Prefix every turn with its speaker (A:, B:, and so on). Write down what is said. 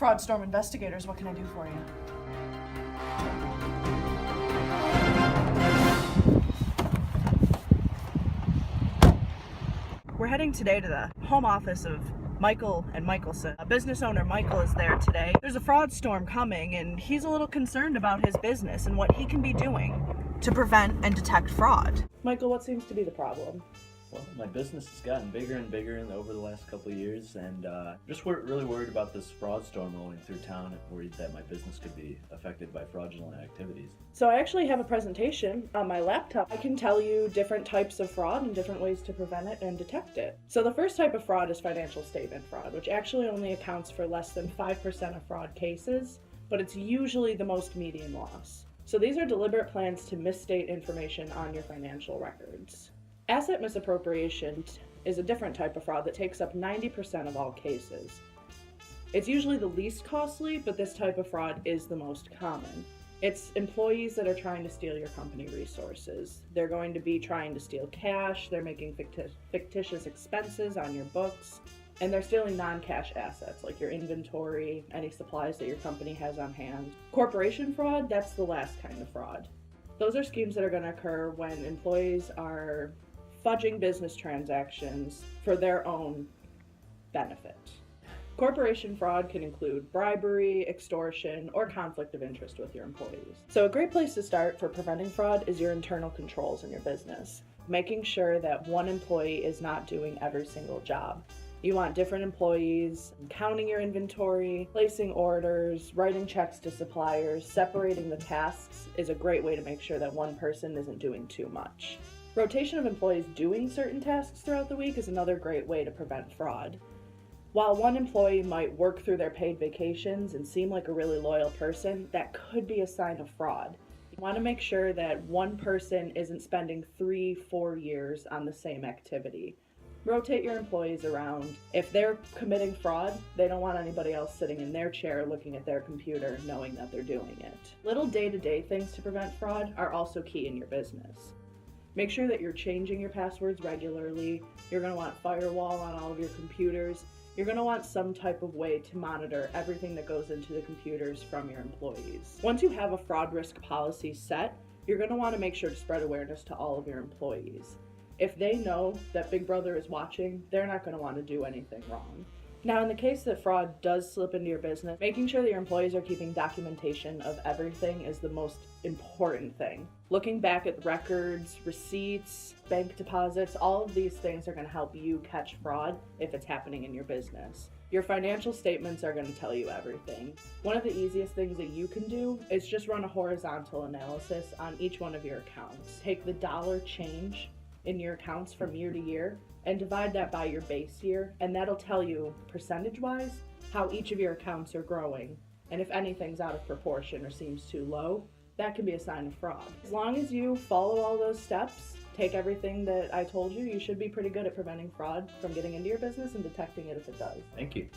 A: Fraud Storm Investigators, what can I do for you? We're heading today to the home office of Michael and Michelson. Business owner Michael is there today. There's a fraud storm coming, and he's a little concerned about his business and what he can be doing to prevent and detect fraud. Michael, what seems to be the problem?
B: Well, my business has gotten bigger and bigger over the last couple of years, and just really worried about this fraud storm rolling through town, and worried that my business could be affected by fraudulent activities.
A: So I actually have a presentation on my laptop. I can tell you different types of fraud and different ways to prevent it and detect it. So the first type of fraud is financial statement fraud, which actually only accounts for less than 5% of fraud cases, but it's usually the most median loss. So these are deliberate plans to misstate information on your financial records. Asset misappropriation is a different type of fraud that takes up 90% of all cases. It's usually the least costly, but this type of fraud is the most common. It's employees that are trying to steal your company resources. They're going to be trying to steal cash, they're making fictitious expenses on your books, and they're stealing non-cash assets like your inventory, any supplies that your company has on hand. Corporation fraud, that's the last kind of fraud. Those are schemes that are going to occur when employees are fudging business transactions for their own benefit. Corporation fraud can include bribery, extortion, or conflict of interest with your employees. So a great place to start for preventing fraud is your internal controls in your business. Making sure that one employee is not doing every single job. You want different employees counting your inventory, placing orders, writing checks to suppliers. Separating the tasks is a great way to make sure that one person isn't doing too much. Rotation of employees doing certain tasks throughout the week is another great way to prevent fraud. While one employee might work through their paid vacations and seem like a really loyal person, that could be a sign of fraud. You want to make sure that one person isn't spending 3-4 years on the same activity. Rotate your employees around. If they're committing fraud, they don't want anybody else sitting in their chair looking at their computer knowing that they're doing it. Little day-to-day things to prevent fraud are also key in your business. Make sure that you're changing your passwords regularly. You're going to want firewall on all of your computers. You're going to want some type of way to monitor everything that goes into the computers from your employees. Once you have a fraud risk policy set, you're going to want to make sure to spread awareness to all of your employees. If they know that Big Brother is watching, they're not going to want to do anything wrong. Now, in the case that fraud does slip into your business, making sure that your employees are keeping documentation of everything is the most important thing. Looking back at records, receipts, bank deposits, all of these things are going to help you catch fraud if it's happening in your business. Your financial statements are going to tell you everything. One of the easiest things that you can do is just run a horizontal analysis on each one of your accounts. Take the dollar change in your accounts from year to year and divide that by your base year, and that'll tell you percentage-wise how each of your accounts are growing, and if anything's out of proportion or seems too low, that can be a sign of fraud. As long as you follow all those steps, take everything that I told you, you should be pretty good at preventing fraud from getting into your business and detecting it if it does.
B: Thank you.